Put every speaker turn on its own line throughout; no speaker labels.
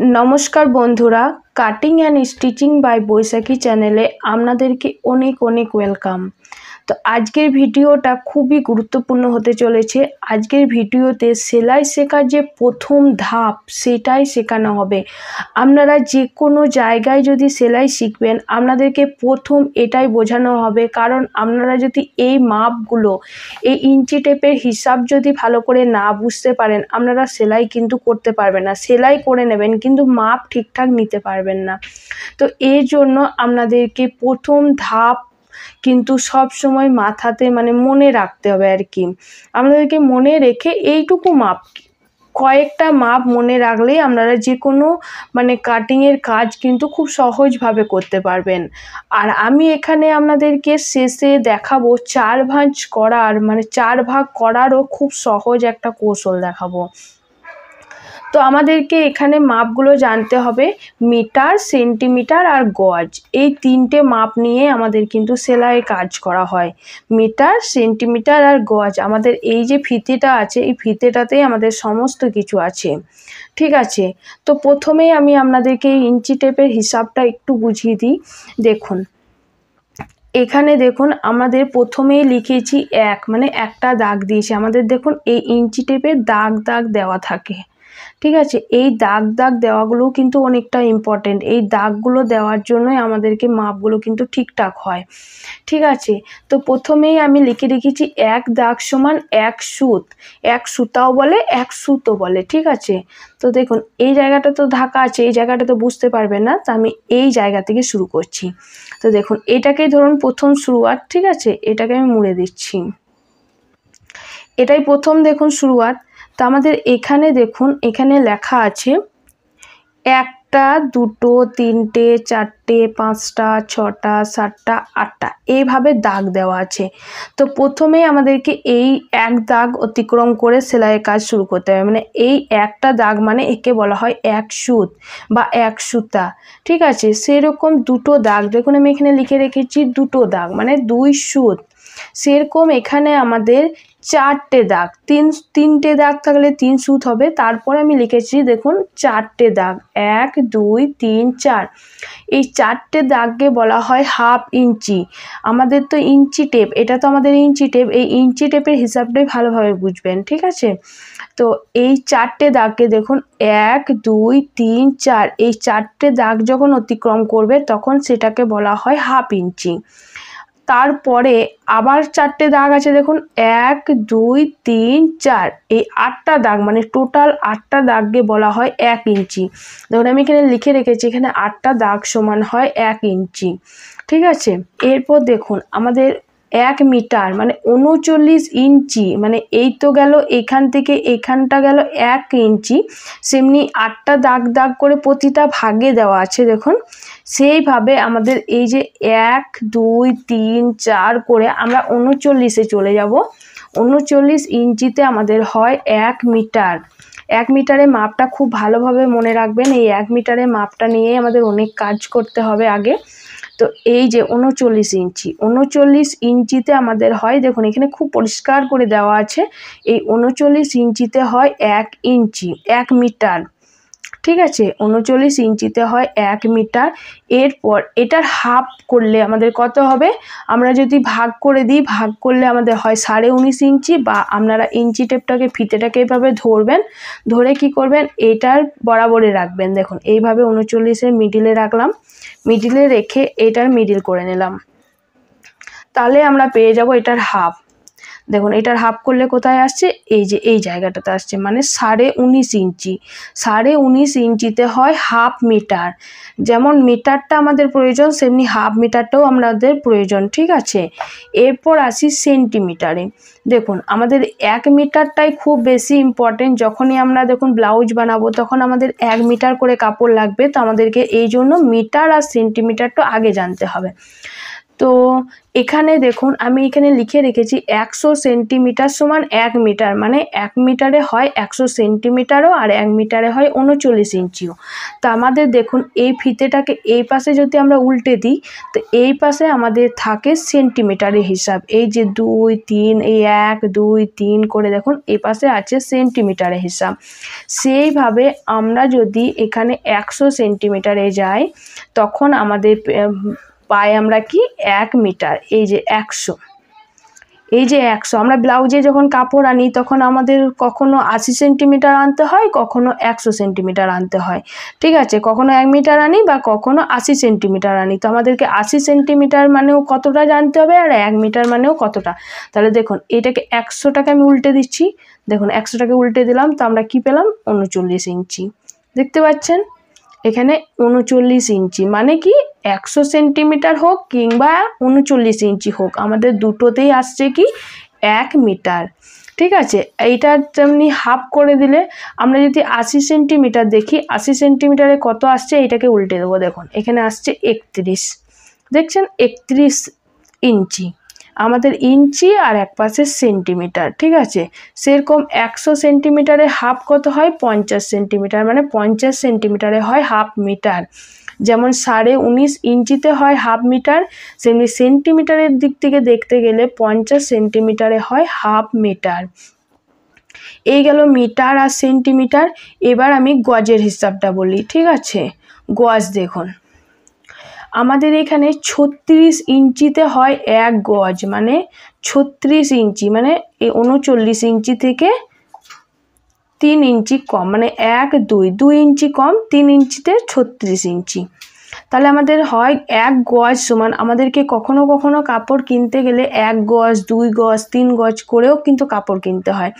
नमस्कार बंधुरा cutting and stitching by Baisakhi चैनेले आपनादेरके अनेक अनेक वेलकाम। तो आजकेर भिडियोटा खूबई गुरुत्वपूर्ण होते चलेछे। आजकेर भिडियोते सेलाई शेखार जे प्रथम धाप सेटाई शेखानो होबे। आपनारा जे कोनो जायगाय जदि सेलाई शिखबेन आपनादेरके प्रथम एटाई बोझानो होबे, कारण आपनारा जदि एई मापगुलो एई इंची टेपेर हिसाब जदि भालो करे ना बुझते पारेन आपनारा सेलाई किन्तु करते पारबेन ना। सेलाई करे नेबेन किन्तु माप ठीकठाक निते पारबेन ना। तो एई जोन्नो आपनादेरके प्रथम धाप किन्तु सब समय माथाते माने मने राखते होबे आर कि। आपनादेरके मने रेखे एइटुकु माप कयेकटा माप मने राखलेई आपनारा जे कोनो माने काटिंगेर काज किन्तु खूब सहज भावे करते पारबेन। आर आमी एखाने आपनादेरके शेषे देखाबो चार भाঁজ करार माने चार भाग करारो खूब सहज एकटा कौशल देखाबो। तो आमादेरके एखाने मापगुलो जानते होबे मिटार सेंटिमिटार और गज এই তিনটে মাপ নিয়ে আমাদের কিন্তু সেলাই কাজ করা হয়। মিটার সেন্টিমিটার আর গজ আমাদের এই যে ফিতেটা আছে এই ফিতেটাতেই আমাদের সমস্ত কিছু আছে, ঠিক আছে। তো প্রথমেই আমি আপনাদেরকে ইঞ্চি টেপের হিসাবটা একটু বুঝিয়ে দিই। দেখুন এখানে দেখুন আমাদের প্রথমেই লিখেছি এক মানে একটা দাগ দিয়েছি। আমাদের দেখুন এই ইঞ্চি টেপে দাগ দাগ দেওয়া থাকে, ঠিক আছে। এই দাগ দাগ দেওয়াগুলো কিন্তু অনেকটা ইম্পর্টেন্ট। এই দাগগুলো দেওয়ার জন্যই আমাদেরকে মাপগুলো কিন্তু ঠিকঠাক হয়, ঠিক আছে। তো প্রথমেই আমি লিখে রেখেছি এক দাগ সমান এক সুত, এক সুতাও বলে এক সুতো বলে, ঠিক আছে। তো দেখুন এই জায়গাটা তো ঢাকা আছে, এই জায়গাটা তো বুঝতে পারবেন না, তো আমি এই জায়গা থেকে শুরু করছি। তো দেখুন এটাকেই ধরুন প্রথম শুরুয়াত, ঠিক আছে। এটাকে আমি মুড়ে দিচ্ছি, এটাই প্রথম দেখুন শুরুয়াত। তো আমাদের এখানে দেখুন এখানে লেখা আছে একটা দুটো তিনটে চারটে পাঁচটা ছটা সাতটা আটটা এইভাবে দাগ দেওয়া আছে। তো প্রথমেই আমাদেরকে এই এক দাগ অতিক্রম করে সেলাইয়ের কাজ শুরু করতে হবে। মানে এই একটা দাগ মানে একে বলা হয় এক সুত বা এক সুতা, ঠিক আছে। সেরকম দুটো দাগ দেখুন আমি এখানে লিখে রেখেছি দুটো দাগ মানে দুই সুত। সেরকম এখানে আমাদের চারটে দাগ, তিনটে দাগ থাকলে তিন সুত হবে। তারপর আমি লিখেছি দেখুন চারটে দাগ এক দুই তিন চার, এই চারটে দাগকে বলা হয় হাফ ইঞ্চি। আমাদের তো ইঞ্চি টেপ, এটা তো আমাদের ইঞ্চি টেপ, এই ইঞ্চি টেপের হিসাবটাই ভালোভাবে বুঝবেন, ঠিক আছে। তো এই চারটে দাগকে দেখুন এক দুই তিন চার, এই চারটে দাগ যখন অতিক্রম করবে তখন সেটাকে বলা হয় হাফ ইঞ্চি। তারপরে আবার চারটে দাগ আছে দেখুন এক দুই তিন চার, এই আটটা দাগ মানে টোটাল আটটা দাগকে বলা হয় এক ইঞ্চি। দেখুন আমি এখানে লিখে রেখেছি এখানে আটটা দাগ সমান হয় এক ইঞ্চি, ঠিক আছে। এরপর দেখুন আমাদের এক মিটার মানে 39 ইঞ্চি, মানে এই তো গেল এখান থেকে এখানটা গেল এক ইঞ্চি। সেমনি আটটা দাগ দাগ করে প্রতিটা ভাগে দেওয়া আছে দেখুন। সেইভাবে আমাদের এই যে এক দুই তিন চার করে আমরা 39-এ চলে যাব। 39 ইঞ্চিতে আমাদের হয় এক মিটার। এক মিটারের মাপটা খুব ভালোভাবে মনে রাখবেন। এই এক মিটারের মাপটা নিয়ে আমাদের অনেক কাজ করতে হবে আগে। তো এই যে 39 ইঞ্চি, 39 ইঞ্চিতে আমাদের হয় দেখুন এখানে খুব পরিষ্কার করে দেওয়া আছে এই 39 ইঞ্চিতে হয় এক ইঞ্চি, এক মিটার, ঠিক আছে। 39 ইঞ্চিতে হয় এক মিটার। এরপর এটার হাফ করলে আমাদের কত হবে, আমরা যদি ভাগ করে দিই ভাগ করলে আমাদের হয় 19.5 ইঞ্চি। বা আপনারা ইঞ্চি টেপটাকে ফিতেটাকে এইভাবে ধরবেন, ধরে কি করবেন এটার বরাবরে রাখবেন। দেখুন এইভাবে 39-এর মিডিলে রাখলাম, মিডিলে রেখে এটার মিডিল করে নিলাম, তাহলে আমরা পেয়ে যাব এটার হাফ। দেখুন এটার হাফ করলে কোথায় আসছে, এই যে এই জায়গাটাতে আসছে মানে 19.5 ইঞ্চি। 19.5 ইঞ্চিতে হয় হাফ মিটার। যেমন মিটারটা আমাদের প্রয়োজন সেমনি হাফ মিটারটাও আমাদের প্রয়োজন, ঠিক আছে। এরপর আসি সেন্টিমিটারে। দেখুন আমাদের এক মিটারটাই খুব বেশি ইম্পর্টেন্ট। যখনই আমরা দেখুন ব্লাউজ বানাবো তখন আমাদের 1 মিটার করে কাপড় লাগবে। তো আমাদেরকে এই জন্য মিটার আর সেন্টিমিটারটা আগে জানতে হবে। তো এখানে দেখুন আমি এখানে লিখে রেখেছি 100 সেন্টিমিটার সমান 1 মিটার, মানে 1 মিটারে হয় 100 সেন্টিমিটারও আর 1 মিটারে হয় 39 ইঞ্চিও। তো আমাদের দেখুন এই ফিতেটাকে এই পাশে যদি আমরা উল্টে দিই তো এই পাশে আমাদের থাকে সেন্টিমিটারের হিসাব, এই যে 2 3 এই 1 2 3 করে দেখুন এই পাশে আছে সেন্টিমিটারের হিসাব। সেইভাবে আমরা যদি এখানে 100 সেন্টিমিটারে যাই তখন আমাদের পাই আমরা কি 1 মিটার। এই যে 100, এই যে 100 আমরা ব্লাউজে যখন কাপড় আনি তখন আমাদের কখনো 80 সেন্টিমিটার আনতে হয়, কখনো 100 সেন্টিমিটার আনতে হয়, ঠিক আছে, কখনো 1 মিটার আনি বা কখনো 80 সেন্টিমিটার আনি। তো আমাদেরকে 80 সেন্টিমিটার মানেও কতটা জানতে হবে আর 1 মিটার মানেও কতটা। তাহলে দেখুন এটাকে 100টাকে আমি উল্টে দিচ্ছি, দেখুন 100টাকে উল্টে দিলাম তো আমরা কি পেলাম 39 ইঞ্চি। দেখতে পাচ্ছেন এখানে 39 ইঞ্চি, মানে কি 100 সেন্টিমিটার হোক কিংবা 39 ইঞ্চি হোক আমাদের দুটোতেই আসছে কি 1 মিটার। ঠিক আছে, এইটা তেমনি হাফ করে দিলে আমরা যদি 80 সেন্টিমিটার দেখি 80 সেন্টিমিটারে কত আসছে এইটাকে উল্টে দেবো, দেখুন এখানে আসছে 31, দেখছেন 31 ইঞ্চি। আমাদের ইঞ্চি আর এক পাশে সেন্টিমিটার, ঠিক আছে। সেরকম 100 সেন্টিমিটারে হাফ কত হয় 50 সেন্টিমিটার, মানে 50 সেন্টিমিটারে হয় হাফ মিটার। যেমন 19.5 ইঞ্চিতে হয় হাফ মিটার, সেমনি সেন্টিমিটারের দিক থেকে দেখতে গেলে 50 সেন্টিমিটারে হয় হাফ মিটার। এই গেল মিটার আর সেন্টিমিটার। এবার আমি গজের হিসাবটা বলি, ঠিক আছে। গজ দেখুন আমাদের এখানে 36 ইঞ্চিতে হয় 1 গজ, মানে 36 ইঞ্চি, মানে এই 39 ইঞ্চি থেকে 3 ইঞ্চি কম, মানে 1 2 ইঞ্চি কম, 3 ইঞ্চিতে 36 ইঞ্চি। তাহলে আমাদের হয় 1 গজ সমান, আমাদেরকে কখনো কখনো কাপড় কিনতে গেলে 1 গজ 2 গজ 3 গজ করেও কিন্তু কাপড় কিনতে হয়।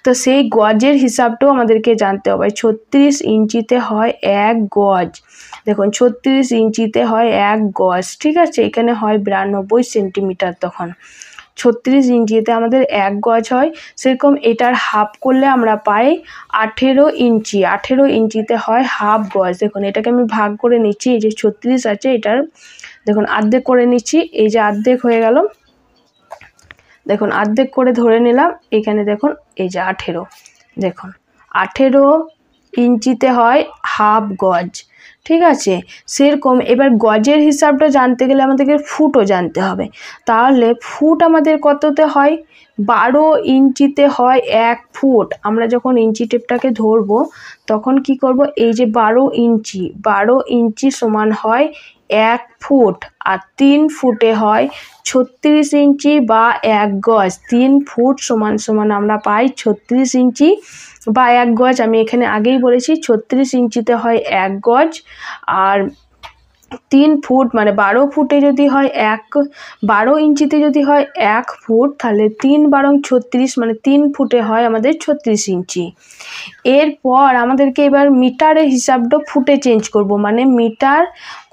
তো সেই গজের হিসাবটাও আমাদেরকে জানতে হবে। 36 ইঞ্চিতে হয় 1 গজ, দেখুন 36 ইঞ্চিতে হয় 1 গজ, ঠিক আছে। এখানে হয় 92 সেন্টিমিটার, তখন 36 ইঞ্চিতে আমাদের 1 গজ হয়। সেরকম এটার হাফ করলে আমরা পাই 18 ইঞ্চি, 18 ইঞ্চিতে হয় হাফ গজ। দেখুন এটাকে আমি ভাগ করে নিচ্ছি, এই যে 36 আছে এটার দেখুন অর্ধেক করে নিচ্ছি, এই যে অর্ধেক হয়ে গেল, দেখুন অর্ধেক করে ধরে নিলাম, এখানে দেখুন এই যে 18, দেখুন 18 ইঞ্চিতে হয় হাফ গজ, ঠিক আছে। সেরকম এবার গজের হিসাবটা জানতে গেলে আমাদেরকে ফুটও জানতে হবে। তাহলে ফুট আমাদের কততে হয় 12 ইঞ্চিতে হয় 1 ফুট। আমরা যখন ইঞ্চি টেপটাকে ধরবো তখন কি করব, এই যে 12 ইঞ্চি সমান হয় 1 ফুট, আর 3 ফুটে হয় 36 ইঞ্চি বা 1 গজ। 3 ফুট সমান সমান আমরা পাই 36 ইঞ্চি বা 1 গজ। আমি এখানে আগেই বলেছি 36 ইঞ্চিতে হয় 1 গজ, আর 3 ফুট মানে 12 ফুটে যদি হয় 12 ইঞ্চিতে যদি হয় 1 ফুট, তাহলে 3 বারং 36, মানে 3 ফুটে হয় আমাদের 36 ইঞ্চি। এরপর আমাদেরকে এবার মিটারের হিসাবটা ফুটে চেঞ্জ করব, মানে মিটার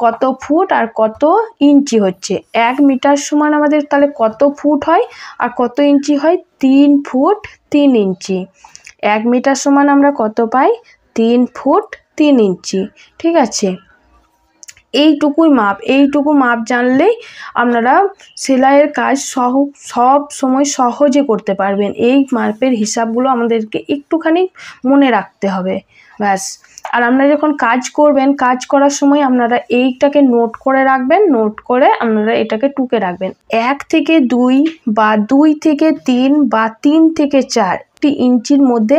কত ফুট আর কত ইঞ্চি হচ্ছে। 1 মিটার সমান আমাদের তাহলে কত ফুট হয় আর কত ইঞ্চি হয় 3 ফুট 3 ইঞ্চি। 1 মিটার সমান আমরা কত পাই 3 ফুট 3 ইঞ্চি, ঠিক আছে। এইটুকু মাপ জানলেই আপনারা সেলাইয়ের কাজ সব সময় সহজে করতে পারবেন। এই মাপের হিসাবগুলো আমাদেরকে একটুখানি মনে রাখতে হবে, ব্যাস। আর আপনারা যখন কাজ করবেন, কাজ করার সময় আপনারা এইটাকে নোট করে রাখবেন, নোট করে আপনারা এটাকে টুকে রাখবেন। 1 থেকে 2 বা 2 থেকে 3 বা 3 থেকে 4 ইঞ্চির মধ্যে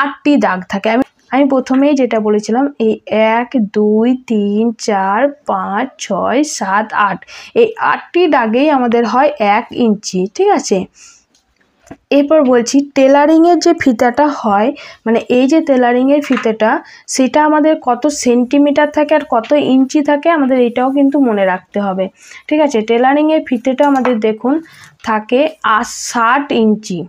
8টি দাগ থাকে। আমি প্রথমেই যেটা বলেছিলাম এই 1 2 3 4 5 6 7 8, এই 8টি দাগেই আমাদের হয় 1 ইঞ্চি, ঠিক আছে। এরপর বলছি টেলারিংয়ের যে ফিতাটা হয়, মানে এই যে টেলারিংয়ের ফিতাটা, সেটা আমাদের কত সেন্টিমিটার থাকে আর কত ইঞ্চি থাকে আমাদের এটাও কিন্তু মনে রাখতে হবে, ঠিক আছে। টেলারিংয়ের ফিতাটা আমাদের দেখুন থাকে 60 ইঞ্চি,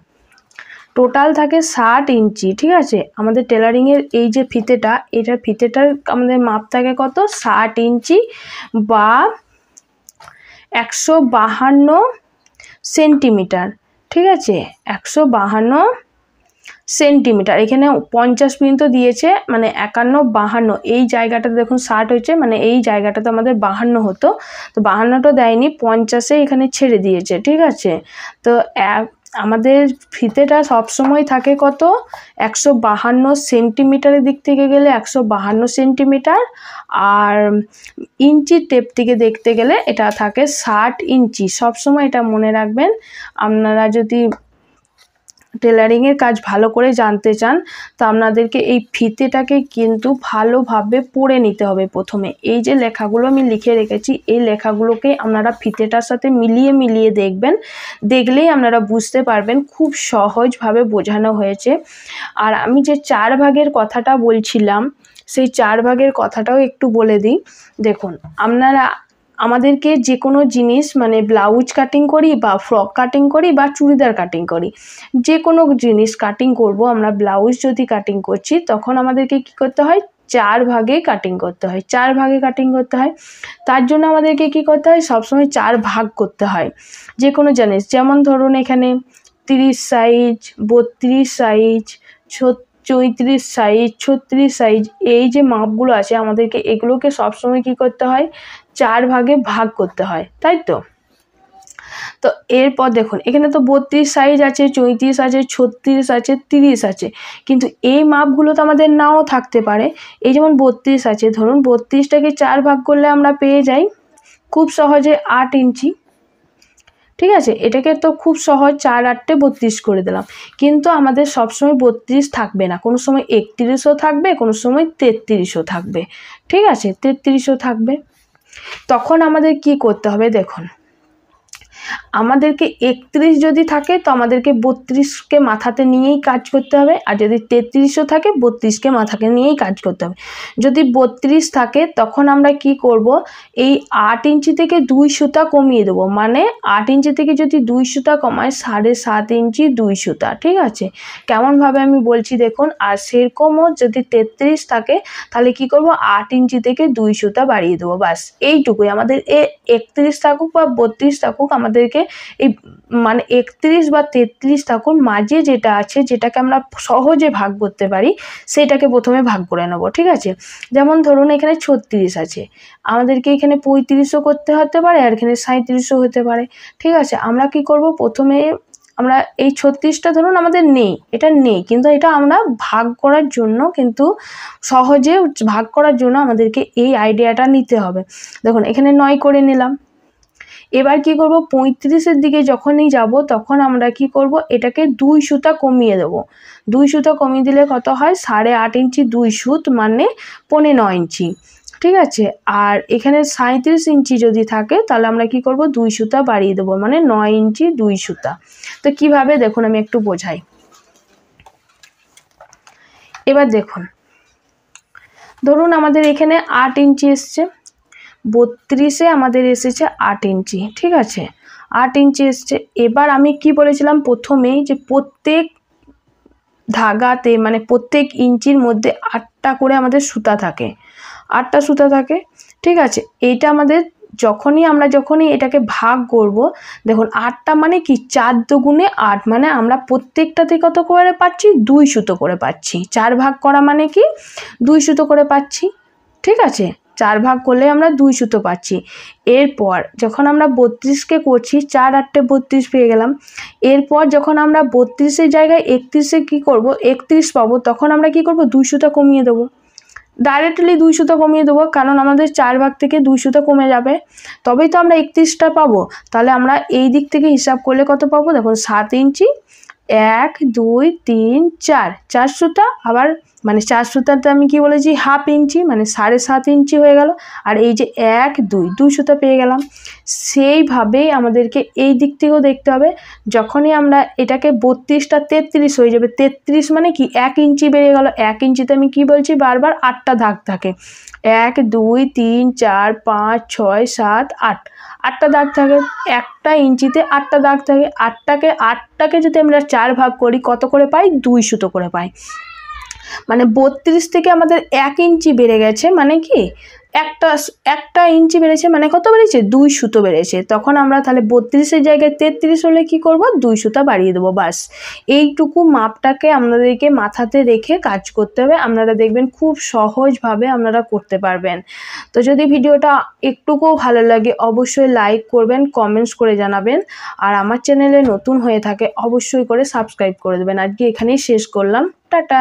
টোটাল থাকে 60 ইঞ্চি, ঠিক আছে। আমাদের টেলারিংয়ের এই যে ফিতেটা, এটার ফিতেটার আমাদের মাপ থাকে কত 60 ইঞ্চি বা 152 সেন্টিমিটার, ঠিক আছে। 152 সেন্টিমিটার। এখানে 50 পর্যন্ত দিয়েছে, মানে 51, 52 এই জায়গাটাতে দেখুন 60 হয়েছে, মানে এই জায়গাটাতে আমাদের 52 হতো, তো 52টা দেয়নি, 50-এ এখানে ছেড়ে দিয়েছে। ঠিক আছে, তো আমাদের ফিতেটা সবসময় থাকে কত, 152 সেন্টিমিটারের দিক থেকে গেলে 152 সেন্টিমিটার, আর ইঞ্চি টেপ থেকে দেখতে গেলে এটা থাকে 60 ইঞ্চি। সবসময় এটা মনে রাখবেন। আপনারা যদি টেলারিংয়ের কাজ ভালো করে জানতে চান তো আপনাদেরকে এই ফিতেটাকে কিন্তু ভালোভাবে পড়ে নিতে হবে। প্রথমে এই যে লেখাগুলো আমি লিখে রেখেছি, এই লেখাগুলোকে আপনারা ফিতেটার সাথে মিলিয়ে মিলিয়ে দেখবেন, দেখলেই আপনারা বুঝতে পারবেন খুব সহজভাবে বোঝানো হয়েছে। আর আমি যে 4 ভাগের কথাটা বলছিলাম, সেই 4 ভাগের কথাটাও একটু বলে দিই। দেখুন, আপনারা আমাদেরকে যে কোনো জিনিস, মানে ব্লাউজ কাটিং করি বা ফ্রক কাটিং করি বা চুড়িদার কাটিং করি, যে কোনো জিনিস কাটিং করব, আমরা ব্লাউজ যদি কাটিং করছি তখন আমাদেরকে কি করতে হয়, 4 ভাগে কাটিং করতে হয়। 4 ভাগে কাটিং করতে হয়, তার জন্য আমাদেরকে কি করতে হয়, সবসময় 4 ভাগ করতে হয় যে কোনো জিনিস। যেমন ধরুন এখানে 30 সাইজ, 32 সাইজ, 34 সাইজ, 36 সাইজ, এই যে মাপগুলো আছে আমাদেরকে এগুলোকে সবসময় কি করতে হয়, 4 ভাগে ভাগ করতে হয়, তাই তো। তো এরপর দেখুন এখানে তো 32 সাইজ আছে, 34 আছে, 36 আছে, 30 আছে, কিন্তু এই মাপগুলো তো আমাদের নাও থাকতে পারে। এই যেমন 32 আছে, ধরুন 32টাকে 4 ভাগ করলে আমরা পেয়ে যাই খুব সহজে 8 ইঞ্চি। ঠিক আছে, এটাকে তো খুব সহজ, 4 8 32 করে দিলাম। কিন্তু আমাদের সবসময় 32 থাকবে না, কোনো সময় 31ও থাকবে, কোনো সময় 33ও থাকবে। ঠিক আছে, 33ও থাকবে। তখন আমাদের কি করতে হবে, দেখুন আমাদেরকে 31 যদি থাকে তো আমাদেরকে 32কে মাথাতে নিয়েই কাজ করতে হবে, আর যদি 33ও থাকে 32কে মাথাকে নিয়েই কাজ করতে হবে। যদি 32 থাকে তখন আমরা কি করব, এই 8 ইঞ্চি থেকে 2 সুতা কমিয়ে দেবো, মানে 8 ইঞ্চি থেকে যদি 2 সুতা কমায় 7.5 ইঞ্চি 2 সুতা। ঠিক আছে, কেমনভাবে আমি বলছি দেখুন। আর সেরকমও যদি 33 থাকে তাহলে কি করব, 8 ইঞ্চি থেকে 2 সুতা বাড়িয়ে দেবো, বাস এইটুকুই। আমাদের 31 থাকুক বা 32 থাকুক, আমাদেরকে এই মানে 31 বা 33 থাকুন, মাঝে যেটা আছে যেটাকে আমরা সহজে ভাগ করতে পারি সেটাকে প্রথমে ভাগ করে নেব। ঠিক আছে, যেমন ধরুন এখানে 36 আছে, আমাদেরকে এখানে 35ও করতে হতে পারে, আর এখানে 37ও হতে পারে। ঠিক আছে, আমরা কি করব, প্রথমে আমরা এই 36টা ধরুন আমাদের নেই, এটা নেই, কিন্তু এটা আমরা ভাগ করার জন্য, কিন্তু সহজে ভাগ করার জন্য আমাদেরকে এই আইডিয়াটা নিতে হবে। দেখুন এখানে 9 করে নিলাম। এবার কি করব, 35-এর দিকে যখনই যাব তখন আমরা কি করব, এটাকে 2 সুতা কমিয়ে দেব। 2 সুতা কমিয়ে দিলে কত হয়, 8.5 ইঞ্চি 2 সুত, মানে 9.5 ইঞ্চি। ঠিক আছে, আর এখানে 37 ইঞ্চি যদি থাকে তাহলে আমরা কি করব, 2 সুতা বাড়িয়ে দেবো, মানে 9 ইঞ্চি 2 সুতা। তো কিভাবে দেখুন আমি একটু বোঝাই। এবার দেখুন, ধরুন আমাদের এখানে 8 ইঞ্চি এসছে, 32-এ আমাদের এসেছে 8 ইঞ্চি। ঠিক আছে, 8 ইঞ্চি এসছে। এবার আমি কি বলেছিলাম প্রথমেই, যে প্রত্যেক ধাগাতে, মানে প্রত্যেক ইঞ্চির মধ্যে 8টা করে আমাদের সুতা থাকে, 8টা সুতা থাকে। ঠিক আছে, এইটা আমাদের যখনই এটাকে ভাগ করব, দেখুন 8টা মানে কি, 4 দুগুণে 8, মানে আমরা প্রত্যেকটাতে কত করে পাচ্ছি, 2 সুতো করে পাচ্ছি। 4 ভাগ করা মানে কি, 2 সুতো করে পাচ্ছি। ঠিক আছে, 4 ভাগ করলে আমরা 2 সুতো পাচ্ছি। এরপর যখন আমরা 32কে করছি, 4 8 32 পেয়ে গেলাম। এরপর যখন আমরা 32-এর জায়গায় 31-এ কি করব, 31 পাবো, তখন আমরা কি করব, 2 সুতো কমিয়ে দেবো, ডাইরেক্টলি 2 সুতো কমিয়ে দেবো, কারণ আমাদের 4 ভাগ থেকে 2 সুতো কমে যাবে, তবেই তো আমরা 31টা পাবো। তাহলে আমরা এই দিক থেকে হিসাব করলে কত পাবো, দেখুন 7 ইঞ্চি, 1 2 3 4, 4 সুতা, আবার মানে 4 সুতাতে আমি কি বলেছি, হাফ ইঞ্চি, মানে 7.5 ইঞ্চি হয়ে গেল। আর এই যে 1 2 2 সুতা পেয়ে গেলাম। সেইভাবেই আমাদেরকে এই দিক থেকেও দেখতে হবে। যখনই আমরা এটাকে 32টা 33 হয়ে যাবে, 33 মানে কি, 1 ইঞ্চি বেড়ে গেল। 1 ইঞ্চিতে আমি কি বলছি বারবার, 8টা দাগ থাকে, 1 2 3 4 5 6 7 8, 8টা দাগ থাকে। একটা ইঞ্চিতে 8টা দাগ থাকে। 8টাকে যদি আমরা 4 ভাগ করি কত করে পাই, 2 সুতো করে পাই। মানে 32 থেকে আমাদের 1 ইঞ্চি বেড়ে গেছে, মানে কি একটা ইঞ্চি বেড়েছে মানে কত বেড়েছে, 2 সুতো বেড়েছে। তখন আমরা তাহলে 32-এর জায়গায় 33 হলে কি করব, 2 সুতা বাড়িয়ে দেবো, বাস। এইটুকু মাপটাকে আপনাদেরকে মাথাতে রেখে কাজ করতে হবে। আপনারা দেখবেন খুব সহজভাবে আপনারা করতে পারবেন। তো যদি ভিডিওটা একটুকুও ভালো লাগে অবশ্যই লাইক করবেন, কমেন্টস করে জানাবেন। আর আমার চ্যানেলে নতুন হয়ে থাকে অবশ্যই করে সাবস্ক্রাইব করে দেবেন। আজকে এখানেই শেষ করলাম, টাটা।